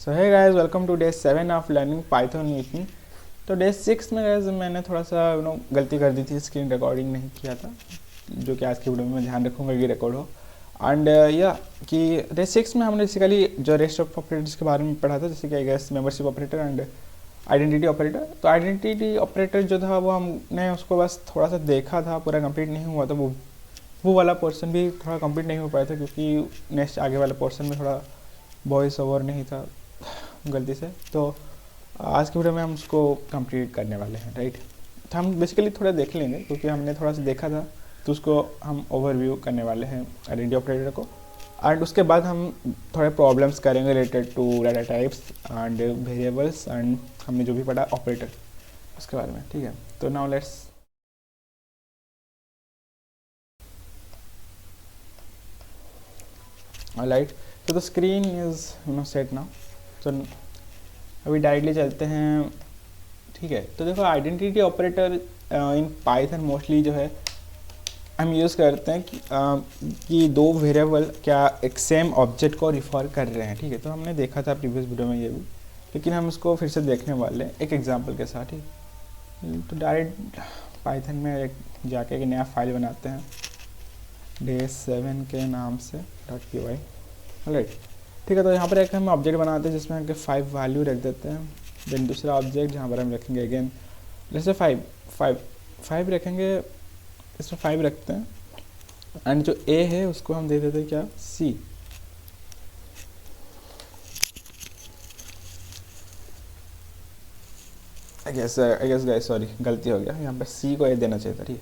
सो है guys, welcome to day 7 of learning Python meeting. तो day 6 में गाइस मैंने थोड़ा सा गलती कर दी थी, स्क्रीन रिकॉर्डिंग नहीं किया था, जो कि आज की वीडियो में मैं ध्यान रखूंगा कि रिकॉर्ड हो। एंड या कि डे 6 में हमने बेसिकली जो रेस्ट ऑफ ऑपरेटर्स के बारे में पढ़ा था, जैसे कि I guess membership operator and identity operator. तो आइडेंटिटी ऑपरेटर जो था वो हमने उसको बस थोड़ा सा देखा था, पूरा कंप्लीट नहीं हुआ था। वो वाला पोर्शन भी थोड़ा कंप्लीट नहीं हो पाया था, क्योंकि नेक्स्ट आगे वाले पोर्शन में थोड़ा वॉइस ओवर नहीं था गलती से। तो आज की वीडियो में हम उसको कंप्लीट करने वाले हैं, राइट। तो हम बेसिकली थोड़ा देख लेंगे, क्योंकि हमने थोड़ा सा देखा था, तो उसको हम ओवरव्यू करने वाले हैं आइडेंटिटी ऑपरेटर को। एंड उसके बाद हम थोड़े प्रॉब्लम्स करेंगे related to data types and variables and हमने जो भी पढ़ा ऑपरेटर उसके बारे में, ठीक है। तो नाउ लेट्स ऑलराइट। तो the screen is set now. तो अभी डायरेक्टली चलते हैं, ठीक है। तो देखो, identity operator in Python mostly जो है हम यूज़ करते हैं कि दो वेरिएबल क्या एक सेम ऑब्जेक्ट को रिफर कर रहे हैं, ठीक है। तो हमने देखा था प्रीवियस वीडियो में ये भी, लेकिन हम इसको फिर से देखने वाले हैं एक एग्जांपल के साथ ही। तो डायरेक्ट पाइथन में जाके एक नया फाइल बनाते हैं डे 7 के नाम से .py, राइट। ठीक है। तो यहाँ पर एक हम ऑब्जेक्ट बनाते हैं जिसमें हम 5 वैल्यू रख देते हैं। देन दूसरा ऑब्जेक्ट जहाँ पर हम रखेंगे अगेन जैसे 5 रखेंगे, इसमें 5 रखते हैं। एंड जो ए है उसको हम दे देते हैं क्या, सी। आई गेस गाइस, सॉरी गलती हो गया, यहाँ पर सी को ए देना चाहिए था, ठीक है।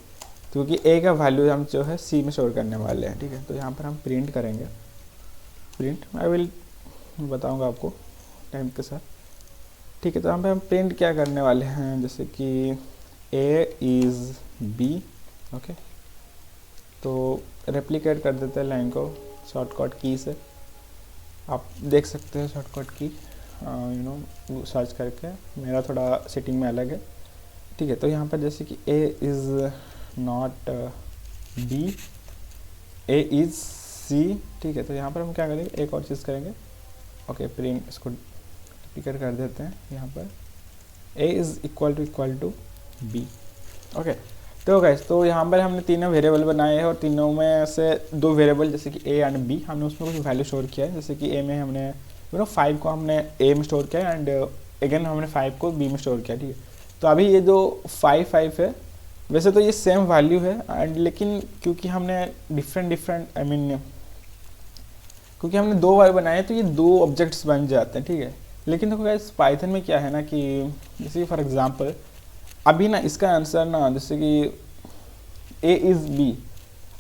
क्योंकि ए का वैल्यू हम जो है सी में स्टोर करने वाले हैं, ठीक है। तो यहाँ पर हम प्रिंट करेंगे, प्रिंट आई विल बताऊंगा आपको टाइम के साथ, ठीक है। तो यहाँ पे हम प्रिंट क्या करने वाले हैं, जैसे कि ए इज़ बी, ओके। तो रेप्लिकेट कर देते हैं लाइन को शॉर्टकट की से, आप देख सकते हैं शॉर्टकट की सर्च करके। मेरा थोड़ा सेटिंग में अलग है, ठीक है। तो यहाँ पर जैसे कि A is not B, A is C, ठीक है। तो यहाँ पर हम क्या करेंगे, एक और चीज़ करेंगे, ओके। प्रिंट इसको रेप्लिकेट कर देते हैं, यहाँ पर A is equal to B, okay. तो गाइस, तो यहाँ पर हमने तीनों वेरिएबल बनाए हैं और तीनों में से दो वेरिएबल जैसे कि ए एंड बी हमने उसमें कुछ वैल्यू स्टोर किया है। जैसे कि ए में हमने 5 को हमने ए में स्टोर किया एंड अगेन हमने 5 को बी में स्टोर किया, ठीक है। तो अभी ये जो 5 है, वैसे तो ये सेम वैल्यू है एंड लेकिन क्योंकि हमने डिफरेंट आई मीन क्योंकि हमने दो बार बनाए तो ये दो ऑब्जेक्ट्स बन जाते हैं, ठीक है। लेकिन देखो गाइस, पाइथन में क्या है ना कि जैसे फॉर एग्जांपल अभी ना इसका आंसर ना, जैसे कि ए इज़ बी,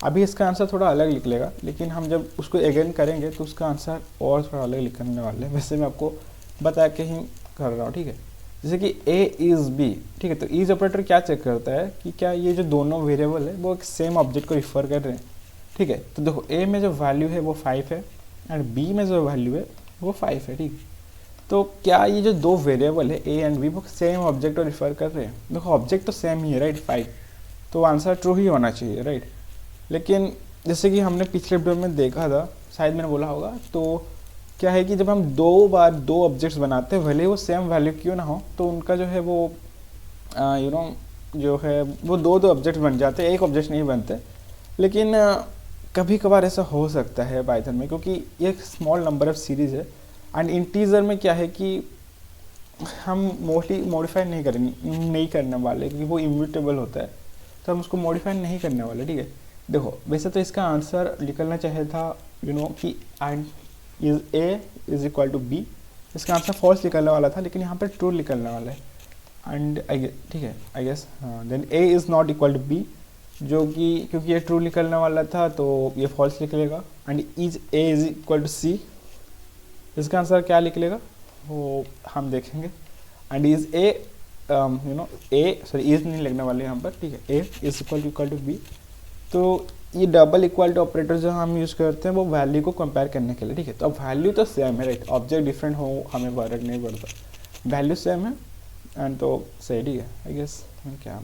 अभी इसका आंसर थोड़ा अलग निकलेगा, लेकिन हम जब उसको अगेन करेंगे तो उसका आंसर और थोड़ा अलग लिखने वाले हैं। वैसे मैं आपको बता के ही कर रहा हूँ, ठीक है। जैसे कि ए इज़ बी, ठीक है। तो इज ऑपरेटर क्या चेक करता है कि क्या ये जो दोनों वेरिएबल है वो एक सेम ऑब्जेक्ट को रिफर कर रहे हैं, ठीक है। तो देखो, ए में जो वैल्यू है वो 5 है एंड बी में जो वैल्यू है वो 5 है, ठीक है। तो क्या ये जो दो वेरिएबल है ए एंड बी वो सेम ऑब्जेक्ट को रिफर कर रहे हैं? देखो, ऑब्जेक्ट तो सेम ही है, राइट, 5, तो आंसर ट्रू ही होना चाहिए, राइट। लेकिन जैसे कि हमने पिछले वीडियो में देखा था, शायद मैंने बोला होगा, तो क्या है कि जब हम दो बार दो ऑब्जेक्ट्स बनाते हैं, भले वो सेम वैल्यू क्यों ना हो, तो उनका जो है वो जो है वो दो ऑब्जेक्ट बन जाते हैं, एक ऑब्जेक्ट नहीं बनते। लेकिन कभी कभार ऐसा हो सकता है पाइथन में, क्योंकि ये एक स्मॉल नंबर ऑफ सीरीज़ है एंड इंटीजर में क्या है कि हम मोस्टली मॉडिफाई नहीं करने वाले, क्योंकि वो इम्यूटेबल होता है, तो हम उसको मॉडिफाई नहीं करने वाले, ठीक है। देखो, वैसे तो इसका आंसर निकलना चाहिए था कि is A is equal to B, इसका आंसर फॉल्स निकलने वाला था, लेकिन यहाँ पर ट्रू निकलने वाला है एंड ठीक है, I guess then A is not equal to B, जो कि क्योंकि ये ट्रू निकलने वाला था तो ये फॉल्स निकलेगा। And is A is equal to C, इसका आंसर क्या निकलेगा वो हम देखेंगे। And is A A sorry is नहीं लिखने वाले यहाँ पर, ठीक है। A is equal to B, तो ये डबल इक्वल टू ऑपरेटर जो हम यूज़ करते हैं वो वैल्यू को कंपेयर करने के लिए, ठीक है। तो अब वैल्यू तो सेम है, राइट, ऑब्जेक्ट डिफरेंट हो हमें फर्क नहीं पड़ता, वैल्यू सेम है एंड तो सही, ठीक है। आई गेस क्या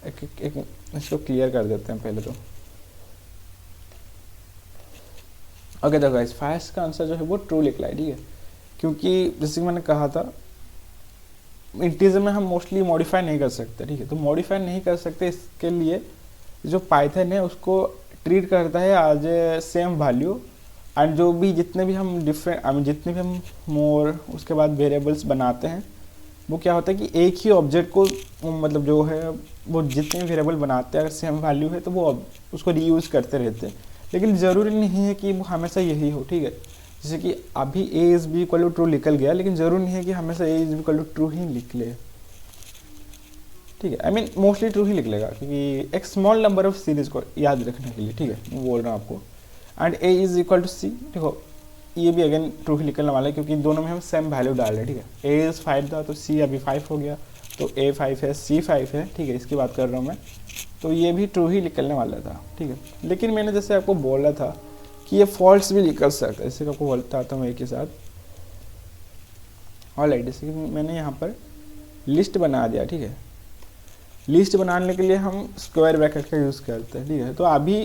एक इसको क्लियर कर देते हैं पहले तो। ओके, तो गाइस, फर्स्ट का आंसर जो है वो ट्रू निकला है, ठीक है। क्योंकि जैसे कि मैंने कहा था इंटीजर में हम मोस्टली मॉडिफाई नहीं कर सकते, ठीक है। तो मॉडिफाई नहीं कर सकते, इसके लिए जो पाइथन है उसको ट्रीट करता है as a same value. And जो भी जितने भी हम डिफरेंट जितने भी हम मोर उसके बाद वेरिएबल्स बनाते हैं, वो क्या होता है कि एक ही ऑब्जेक्ट को मतलब जो है वो जितने भी वेरिएबल बनाते हैं अगर सेम वैल्यू है तो वो उसको रीयूज़ करते रहते हैं। लेकिन ज़रूरी नहीं है कि वो हमेशा यही हो, ठीक है। जैसे कि अभी A is B equal to true निकल गया, लेकिन ज़रूरी नहीं है कि हमेशा A is equal to true ही निकले, ठीक है। आई मीन मोस्टली ट्रू ही निकलेगा, क्योंकि एक स्मॉल नंबर ऑफ सीरीज को याद रखने के लिए, ठीक है, मैं बोल रहा हूँ आपको। And A is equal to C, देखो ये भी अगेन ट्रू ही निकलने वाला है, क्योंकि दोनों में हम सेम वैल्यू डाल रहे हैं, ठीक है। ए इज़ 5 था तो सी अभी 5 हो गया, तो ए 5 है, सी 5 है, ठीक है, इसकी बात कर रहा हूँ मैं। तो ये भी ट्रू ही निकलने वाला था, ठीक है। लेकिन मैंने जैसे आपको बोला था कि ये फॉल्स भी निकल सकता है, जैसे कि आपको बताता हूँ एक ही साथ। ऑलराइट, जैसे कि मैंने यहाँ पर लिस्ट बना दिया, ठीक है। लिस्ट बनाने के लिए हम स्क्वायर ब्रैकेट का यूज़ करते हैं, ठीक है। तो अभी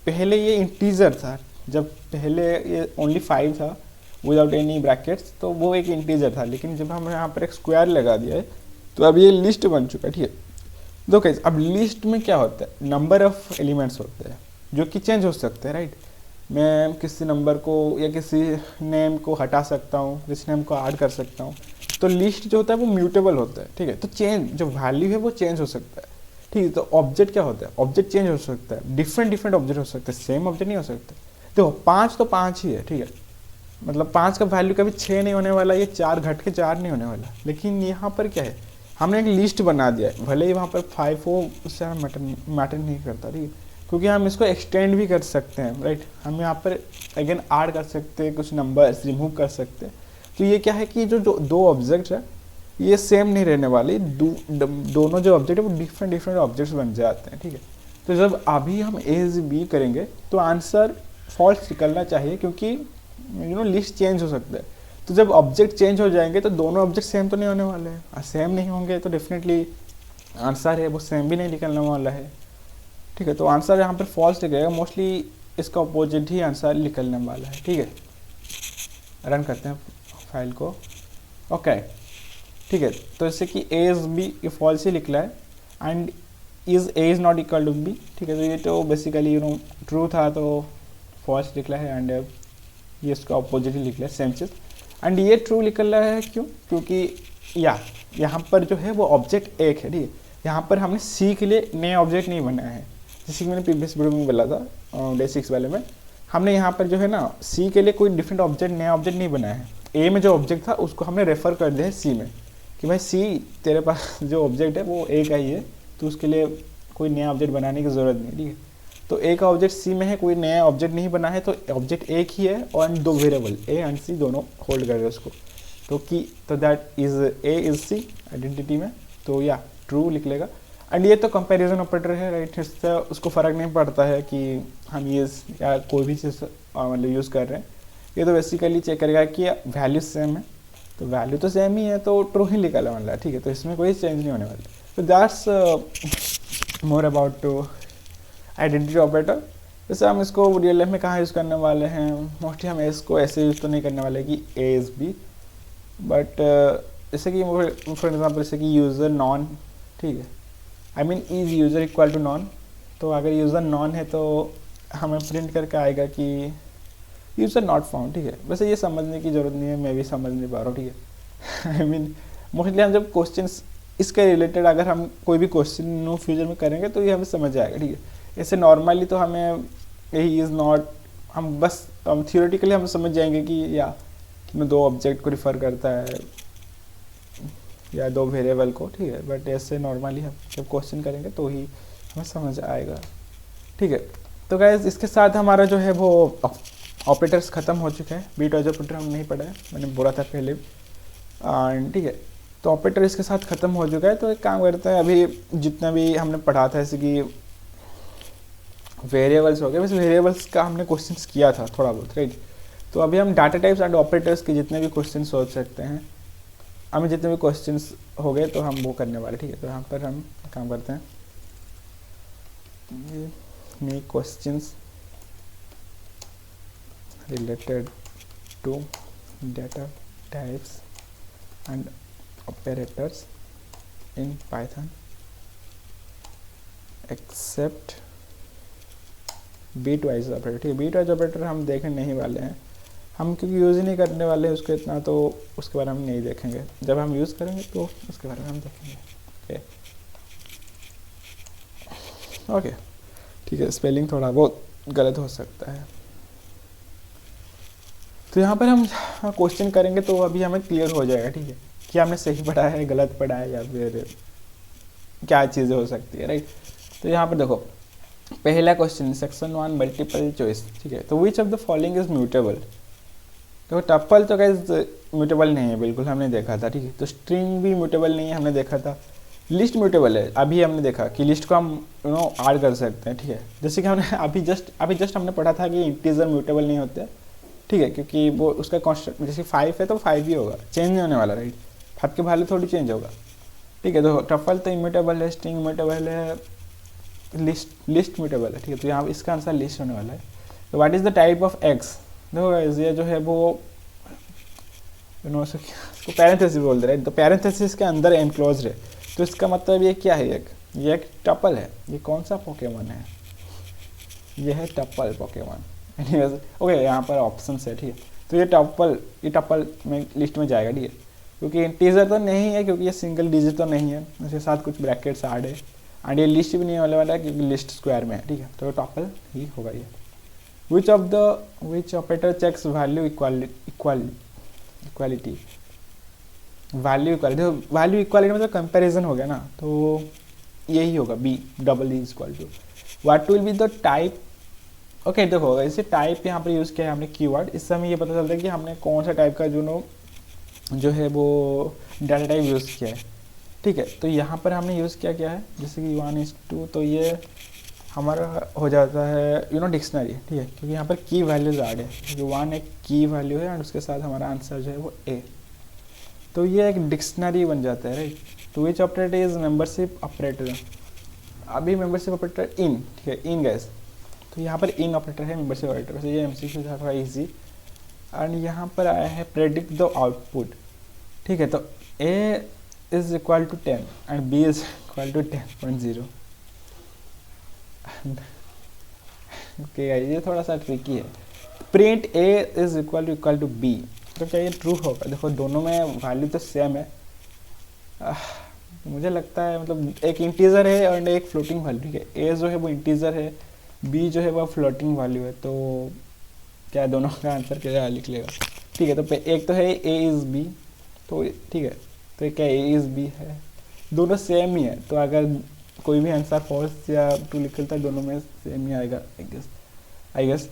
पहले ये इंटीजर था, जब पहले ये ओनली 5 था विदाउट एनी ब्रैकेट्स, तो वो एक इंटीजर था। लेकिन जब हम यहाँ पर एक स्क्वायर लगा दिया है तो अब ये लिस्ट बन चुका है, ठीक है। तो कैसे, अब लिस्ट में क्या होता है, नंबर ऑफ एलिमेंट्स होते हैं जो कि चेंज हो सकते हैं, राइट। मैं किसी नंबर को या किसी नेम को हटा सकता हूँ, किसी नेम को ऐड कर सकता हूँ। तो लिस्ट जो होता है वो म्यूटेबल होता है, ठीक है। तो चेंज जो वैल्यू है वो चेंज हो सकता है, ठीक है। तो ऑब्जेक्ट क्या होता है, ऑब्जेक्ट चेंज हो सकता है, डिफरेंट डिफरेंट ऑब्जेक्ट हो सकते हैं, सेम ऑब्जेक्ट नहीं हो सकते। देखो 5 तो 5 ही है, ठीक है। मतलब 5 का वैल्यू कभी 6 नहीं होने वाला, ये 4 घट के 4 नहीं होने वाला। लेकिन यहाँ पर क्या है, हमने एक लिस्ट बना दिया है, भले ही वहाँ पर 5 हो, उससे मैटर नहीं करता, ठीक है। क्योंकि हम इसको एक्सटेंड भी कर सकते हैं, राइट। हम यहाँ पर अगेन ऐड कर सकते हैं, कुछ नंबर्स रिमूव कर सकते हैं। तो ये क्या है कि जो दो ऑब्जेक्ट है ये सेम नहीं रहने वाले, दोनों जो ऑब्जेक्ट है वो डिफरेंट डिफरेंट ऑब्जेक्ट्स बन जाते हैं, ठीक है। तो जब अभी हम ए इज बी करेंगे तो आंसर फॉल्स निकलना चाहिए, क्योंकि लिस्ट चेंज हो सकता है। तो जब ऑब्जेक्ट चेंज हो जाएंगे तो दोनों ऑब्जेक्ट सेम तो नहीं होने वाले हैं, सेम नहीं होंगे तो डेफिनेटली आंसर है वो सेम भी नहीं निकलने वाला है, ठीक है। तो आंसर यहाँ पर फॉल्स निकलेगा, मोस्टली इसका अपोजिट ही आंसर निकलने वाला है, ठीक है। रन करते हैं फाइल को, ओके, ठीक है। तो जैसे कि ए इज बी ये फॉल्स ही निकला है, and is A is not equal to B, ठीक है। तो ये तो बेसिकली ट्रू था तो फॉल्स निकला है, एंड ये इसका अपोजिट ही निकला है, सेम चीज़। एंड ये ट्रू निकल रहा है क्यों, क्योंकि यहाँ पर जो है वो ऑब्जेक्ट एक है, ठीक है। यहाँ पर हमने सी के लिए नए ऑब्जेक्ट नहीं बनाए हैं, जैसे कि मैंने प्रीवियस वीडियो में बोला था डे 6 वाले में। हमने यहाँ पर जो है ना सी के लिए कोई डिफरेंट ऑब्जेक्ट नया ऑब्जेक्ट नहीं बनाया है। ए में जो ऑब्जेक्ट था उसको हमने रेफर कर दिया है सी में, कि भाई सी तेरे पास जो ऑब्जेक्ट है वो ए का ही है, तो उसके लिए कोई नया ऑब्जेक्ट बनाने की ज़रूरत नहीं, ठीक है। तो ए का ऑब्जेक्ट सी में है, कोई नया ऑब्जेक्ट नहीं बना है, तो ऑब्जेक्ट एक ही है और दो वेरिएबल ए एंड सी दोनों होल्ड कर रहे हैं उसको। तो that is A is C identity में, तो या ट्रू निकलेगा। एंड ये तो कंपैरिजन ऑपरेटर है, राइट। इससे उसको फ़र्क नहीं पड़ता है कि हम ये या कोई भी चीज़ मतलब यूज़ कर रहे हैं, ये तो बेसिकली चेक करेगा कि वैल्यू सेम है, तो वैल्यू तो सेम ही है तो ट्रू ही निकलने वाला है, ठीक है। तो इसमें कोई चेंज नहीं होने वाला। तो that's more about identity operator. जैसे हम इसको रियल लाइफ में कहाँ यूज़ करने वाले हैं, मोस्टली हम इसको ऐसे यूज़ तो नहीं करने वाले कि ए इज़ बी, बट जैसे कि फॉर एग्जाम्पल जैसे कि यूज़र नॉन, ठीक है, I mean is user equal to none. तो अगर यूज़र नॉन है तो हमें प्रिंट करके आएगा कि यूज़र नॉट फाउंड, ठीक है। वैसे ये समझने की ज़रूरत नहीं है, मैं भी समझ नहीं पा रहा हूँ, ठीक है। आई मीन मोस्टली हम जब क्वेश्चन इसके रिलेटेड अगर हम कोई भी क्वेश्चन फ्यूचर में करेंगे तो ये हमें समझ आएगा, ठीक है। ऐसे नॉर्मली तो हमें यही इज़ नॉट, हम बस हम थियोरेटिकली हम समझ जाएंगे कि या कि दो ऑब्जेक्ट को रिफ़र करता है या दो वेरिएबल को, ठीक है। बट ऐसे नॉर्मली हम जब क्वेश्चन करेंगे तो ही हमें समझ आएगा, ठीक है। तो गाइस इसके साथ हमारा जो है वो ऑपरेटर्स ख़त्म हो चुके हैं। बीटवाइज ऑपरेटर हम नहीं पढ़ा है, मैंने बोला था पहले, ठीक है। तो ऑपरेटर इसके साथ ख़त्म हो चुका है। तो एक काम करते हैं, अभी जितना भी हमने पढ़ा था जैसे कि वेरिएबल्स हो गए, वैसे वेरिएबल्स का हमने क्वेश्चंस किया था थोड़ा बहुत, राइट। तो अभी हम डाटा टाइप्स एंड ऑपरेटर्स के जितने भी क्वेश्चन सोच सकते हैं, हमें जितने भी क्वेश्चंस हो गए तो हम वो करने वाले, ठीक है। तो यहाँ पर हम काम करते हैं, ये questions related to data types and operators in Python except bitwise operator. ठीक है, बीट वाइज ऑपरेटर हम देखने नहीं वाले हैं, हम क्योंकि यूज़ ही नहीं करने वाले हैं उसको इतना, तो उसके बारे में हम नहीं देखेंगे। जब हम यूज़ करेंगे तो उसके बारे में हम देखेंगे। ओके ठीक है, स्पेलिंग थोड़ा बहुत गलत हो सकता है, तो यहाँ पर हम क्वेश्चन करेंगे तो अभी हमें क्लियर हो जाएगा। ठीक है, कि हमने सही पढ़ा है, गलत पढ़ा है, या फिर क्या चीज़ें हो सकती है, राइट। तो यहाँ पर देखो, पहला क्वेश्चन सेक्शन 1 मल्टीपल चॉइस। ठीक है, तो which of the following is mutable. तो टप्पल तो गाइस म्यूटेबल नहीं है, बिल्कुल हमने देखा था। ठीक है, तो स्ट्रिंग भी म्यूटेबल नहीं है, हमने देखा था। लिस्ट म्यूटेबल है, अभी हमने देखा कि लिस्ट को हम ऐड कर सकते हैं। ठीक है, जैसे कि हमने अभी जस्ट हमने पढ़ा था कि इंटीजर म्यूटेबल नहीं होते। ठीक है, क्योंकि वो उसका कॉन्स्टेंट जैसे 5 है तो 5 ही होगा, चेंज नहीं होने वाला, राइट। 5 के वैल्यू थोड़ी चेंज होगा। ठीक है, तो टप्पल तो इम्यूटेबल है, स्ट्रिंग म्यूटेबल है, लिस्ट म्यूटेबल है। ठीक है, तो यहाँ इसका आंसर लिस्ट होने वाला है। तो what is the type of x. देखो गाइस, ये जो है वो उसको पैरेंथेसिस बोल दे रहे हैं, तो पैरेंथेसिस के अंदर एनक्लोज्ड है, तो इसका मतलब ये क्या है, ये एक टपल है। ये कौन सा पोकेमॉन है, ये है टपल पोकेमॉन। ओके, यहाँ पर ऑप्शन है। ठीक है, तो ये टपल में लिस्ट में जाएगा। ठीक है, क्योंकि इंटीजर तो नहीं है, क्योंकि ये सिंगल डिजिट तो नहीं है, उसके साथ कुछ ब्रैकेट्स ऐड है, एंड ये लिस्ट भी नहीं होने वाला है क्योंकि लिस्ट स्क्वायर में है। ठीक है, तो टपल ही होगा ये। Which operator checks value equality. Value equality मतलब कंपैरिजन हो गया ना, तो यही होगा B double is equal to what will be the type. Okay, देखो इसे टाइप यहाँ पर यूज़ किया है हमने कीवर्ड, इससे हमें ये पता चलता है कि हमने कौन सा टाइप का जो है वो डाटा टाइप यूज़ किया है। ठीक है, तो यहाँ पर हमने यूज़ किया है, जैसे कि 1:2, तो ये हमारा हो जाता है डिक्शनरी। ठीक है, क्योंकि यहाँ पर की वैल्यूज ऐड है, क्योंकि 1 एक की वैल्यू है एंड उसके साथ हमारा आंसर जो है वो ए, तो ये एक डिक्शनरी बन जाता है, राइट। तो विच ऑपरेटर इज मेंबरशिप ऑपरेटर। अभी मेंबरशिप ऑपरेटर इन। ठीक है, इन गैस, तो यहाँ पर इन ऑपरेटर है मेंबरशिप ऑपरेटर। तो ये एमसीक्यू था थोड़ा इजी, एंड यहाँ पर आया है प्रेडिक्ट द आउटपुट। ठीक है, तो A is equal to 10 and B is equal to 10.0। Okay, ये थोड़ा सा ट्रिकी है। Print A is equal to B, तो क्या ये ट्रू होगा। देखो दोनों में वैल्यू तो सेम है, मुझे लगता है, मतलब एक इंटीजर है और एक फ्लोटिंग वैल्यू। ठीक है, ए जो है वो इंटीजर है, बी जो है वो फ्लोटिंग वैल्यू है, तो क्या दोनों का आंसर क्या लिख लेगा। ठीक है, तो एक तो है ए इज़ बी, तो ठीक है, तो क्या ए इज़ बी है, दोनों सेम ही है, तो अगर कोई भी आंसर फॉल्स या ट्रू लिखता है दोनों में सेम ही आएगा आई गेस।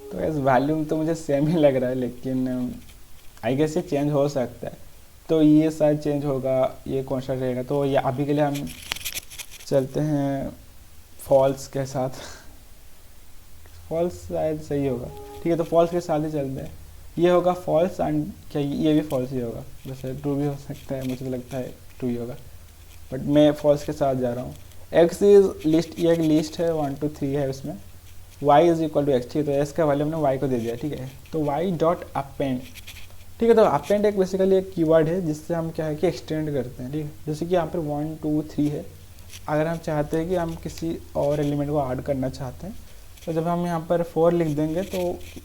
तो गैस वैल्यूम तो मुझे सेम ही लग रहा है, लेकिन आई गेस ये चेंज हो सकता है, तो ये शायद चेंज होगा, ये कॉन्स्टेंट रहेगा। तो ये अभी के लिए हम चलते हैं फॉल्स के साथ, फॉल्स शायद सही होगा। ठीक है, तो फॉल्स के साथ ही चलते हैं, ये होगा फॉल्स, एंड क्या ये भी फॉल्स ही होगा, वैसे ट्रू भी हो सकता है, मुझे तो लगता है ट्रू ही होगा, बट मैं फॉल्स के साथ जा रहा हूँ। एक्स इज लिस्ट, ये एक लिस्ट है, 1 2 3 है उसमें, Y is equal to X. ठीक है, तो एक्स का वैल्यू हमने वाई को दे दिया। ठीक है, तो वाई डॉट अपेंड। ठीक है, तो अपेंड एक बेसिकली एक कीवर्ड है जिससे हम क्या है कि एक्सटेंड करते हैं। ठीक है, जैसे कि यहाँ पर 1 2 3 है, अगर हम चाहते हैं कि हम किसी और एलिमेंट को ऐड करना चाहते हैं, तो जब हम यहाँ पर 4 लिख देंगे तो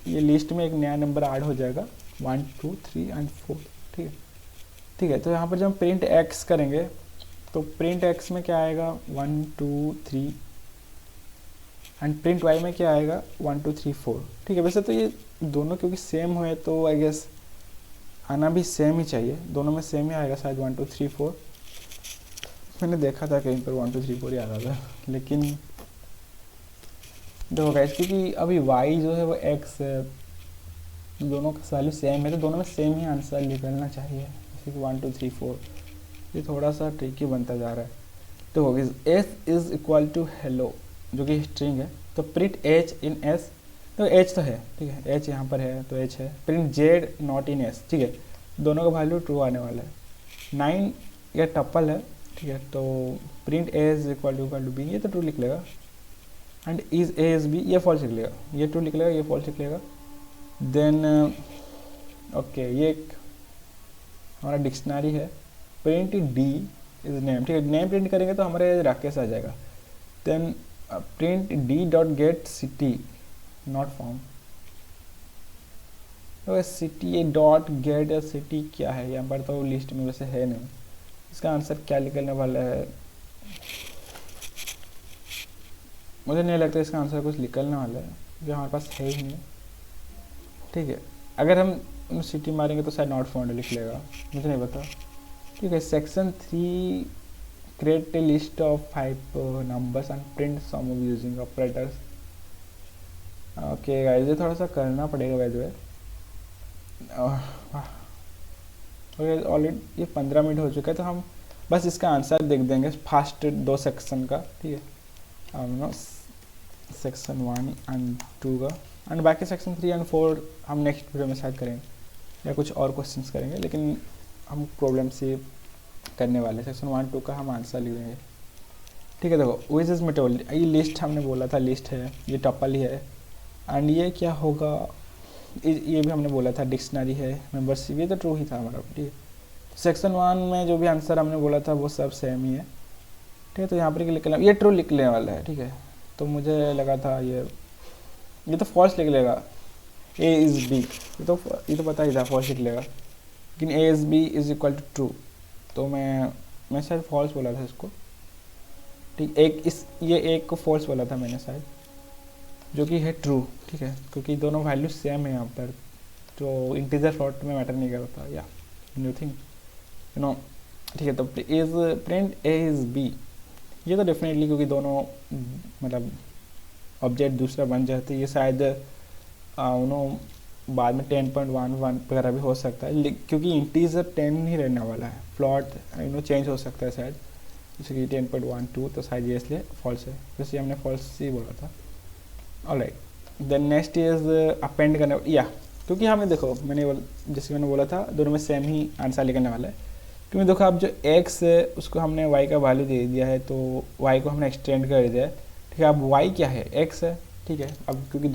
ये लिस्ट में एक नया नंबर ऐड हो जाएगा, 1 2 3 एंड 4। ठीक है, ठीक है, तो यहाँ पर जब हम प्रिंट एक्स करेंगे तो प्रिंट एक्स में क्या आएगा, 1 2 3, एंड प्रिंट वाई में क्या आएगा, 1 2 3 4। ठीक है, वैसे तो ये दोनों क्योंकि सेम हुए तो आई गेस आना भी सेम ही चाहिए, दोनों में सेम ही आएगा शायद, 1 2 3 4। मैंने देखा था कहीं पर 1 2 3 4 याद आ था, लेकिन देखो गाइस क्योंकि अभी y जो है वो x है, दोनों का वैल्यू सेम है, तो दोनों में सेम ही आंसर निकलना चाहिए, जैसे कि 1 2 3 4। ये थोड़ा सा ट्रिकी बनता जा रहा है। तो s is equal to hello, जो कि स्ट्रिंग है, तो प्रिंट h इन s, तो h तो है। ठीक है, h यहाँ पर है तो h है। Print z not in s। ठीक है, दोनों का वैल्यू ट्रू आने वाला है। 9 ये टप्पल है। ठीक है, तो print a is equal to b, ये तो ट्रू लिख लेगा, and is A is B, ये फॉल्स लिख लेगा, ये ट्रू लिख लेगा, ये फॉल्स लिख लेगा, देन ओके ये एक हमारा डिक्शनरी है, प्रिंट डी इज नेम, ठीक है, नेम प्रिंट करेंगे तो हमारे राकेश आ जाएगा। Then print D dot get city not found, तो सिटी डॉट गेट सिटी क्या है, यहाँ पर तो लिस्ट में वैसे है नहीं, इसका आंसर क्या निकलने वाला है, मुझे नहीं लगता इसका आंसर कुछ निकलने वाला है जो हमारे पास है ही नहीं। ठीक है, अगर हम सिटी मारेंगे तो शायद नॉट फाउंड लिख लेगा, मुझे नहीं पता। ठीक है, section 3 create a list of 5 numbers and print sum of using operators. Okay guys, ये थोड़ा सा करना पड़ेगा by the way. Okay already ये 15 मिनट हो चुका है, तो हम बस इसका आंसर देख देंगे फास्ट 2 सेक्शन का। ठीक है, हम सेक्शन 1 एंड 2 का, एंड बाकी सेक्शन 3 एंड 4 हम नेक्स्ट वीडियो में शायद करेंगे या कुछ और क्वेश्चंस करेंगे, लेकिन हम प्रॉब्लम से करने वाले। सेक्शन 1 2 का हम आंसर लिख देंगे। ठीक है, देखो विच इज मेटेबल, ये लिस्ट हमने बोला था, लिस्ट है, ये टपल ही है, एंड ये क्या होगा, ये भी हमने बोला था डिक्शनरी है, मेंबरशिप, ये तो ट्रू ही था हमारा। ठीक है, सेक्शन 1 में जो भी आंसर हमने बोला था वो सब सेम ही है। ठीक है, तो यहाँ पर लिख लेना, ये ट्रू लिखने वाला है। ठीक है, तो मुझे लगा था ये तो फॉल्स लिख लेगा, ए इज़ बी, ये तो पता ही था फॉल्स लिख लेगा, लेकिन A is B is equal to true, तो मैं शायद फॉल्स बोला था इसको। ठीक, ये एक को फॉल्स बोला था मैंने शायद, जो कि है ट्रू। ठीक है, क्योंकि दोनों वैल्यू सेम है यहाँ पर, जो इंटीजर फ्लोट में मैटर नहीं करता या न्यू थिंग यू नो। ठीक है, तो is print A is B, ये तो डेफिनेटली, क्योंकि दोनों मतलब ऑब्जेक्ट दूसरा बन जाते हैं, ये शायद बाद में 10.11 वगैरह भी हो सकता है, क्योंकि इंटीजर 10 नहीं रहने वाला है, फ्लॉट चेंज हो सकता है शायद, जैसे कि 10.12, तो शायद ये इसलिए फॉल्स है, जैसे हमने फॉल्स ही बोला था। Alright, then next is append करने, या क्योंकि हमें देखो जैसे मैंने बोला था दोनों में सेम ही आंसर निकलने वाला है, क्योंकि देखो अब जो x है उसको हमने y का वैल्यू दे दिया है, तो y को हमने एक्सटेंड कर दिया है। ठीक है, अब y क्या है, x है। ठीक है, अब क्योंकि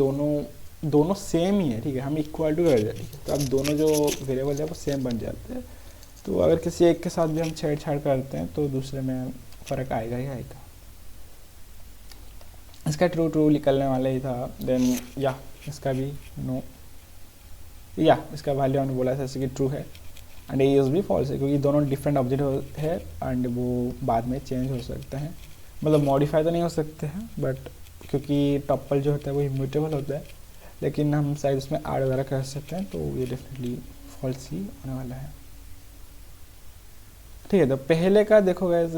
दोनों सेम ही है, ठीक है, हम इक्वल टू कर दिया। ठीक है, तो अब दोनों जो वेरिएबल है वो सेम बन जाते हैं, तो अगर किसी एक के साथ भी हम छेड़छाड़ करते हैं तो दूसरे में फ़र्क आएगा ही आएगा। इसका ट्रू निकलने वाला ही था। देन या इसका भी नो, या इसका वैल्यू हमने बोला था जैसे कि ट्रू है, एंड ए इज़ भी फॉल्स है, क्योंकि दोनों डिफरेंट ऑब्जेक्ट है एंड वो बाद में चेंज हो सकते हैं, मतलब मॉडिफाई तो नहीं हो सकते हैं, बट क्योंकि टपल जो होता है वो इम्यूटेबल होता है, लेकिन हम शायद उसमें ऐड वगैरह कर सकते हैं, तो ये डेफिनेटली फॉल्स ही होने वाला है। ठीक है, तो पहले का देखो गाइस,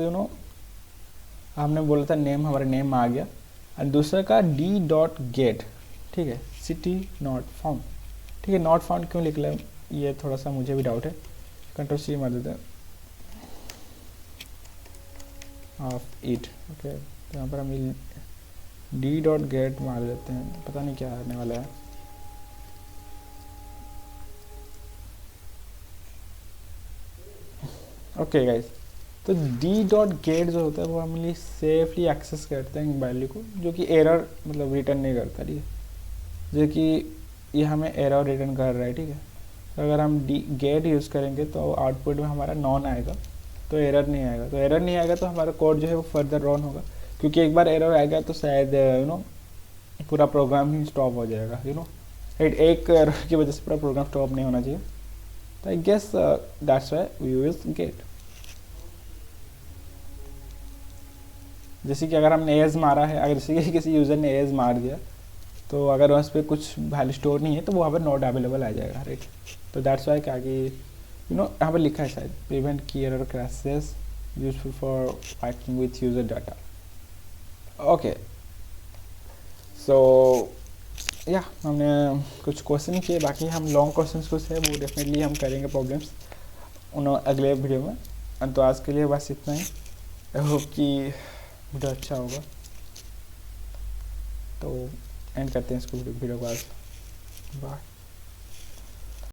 हमने बोला था नेम, हमारा नेम आ गया, एंड दूसरा का डी डॉट गेट। ठीक है, सिटी नॉट फाउंड। ठीक है, नॉट फाउंड क्यों निकला, ये थोड़ा सा मुझे भी डाउट है, कंट्रोल सी मार देते हैं ऑफ इट। ओके, तो यहाँ पर हम डी डॉट गेट मार देते हैं, पता नहीं क्या आने वाला है। ओके गाइस, तो डी डॉट गेट जो होता है वो हम सेफली एक्सेस करते हैं वैल्यू को, जो कि एरर मतलब रिटर्न नहीं करता। ठीक है, जो कि ये हमें एरर रिटर्न कर रहा है। ठीक है, तो अगर हम डी गेट यूज़ करेंगे तो आउटपुट में हमारा नॉन आएगा, तो एरर नहीं आएगा, तो एरर नहीं आएगा तो हमारा कोड जो है वो फर्दर रन होगा, क्योंकि एक बार एरर आएगा तो शायद पूरा प्रोग्राम ही स्टॉप हो जाएगा। एक एरर की वजह से पूरा प्रोग्राम स्टॉप नहीं होना चाहिए, तो I guess that's why we use get. जैसे कि अगर हमने एज मारा है, अगर जैसे कि किसी यूज़र ने एज मार दिया, तो अगर उस पर कुछ वैल्यू स्टोर नहीं है तो वो वहाँ पर नॉट अवेलेबल आ जाएगा, राइट। तो दैट्स वाई क्या कि यहाँ पर लिखा है शायद प्रिवेंट की error crashes useful for working with user data. Okay, so या हमने कुछ क्वेश्चन किए, बाकी हम लॉन्ग क्वेश्चन कुछ है वो डेफिनेटली हम करेंगे प्रॉब्लम्स उन अगले वीडियो में। तो आज के लिए बस इतना ही, आई होप कि वीडियो अच्छा होगा, तो एंड करते हैं इसको वीडियो को आज। बाय।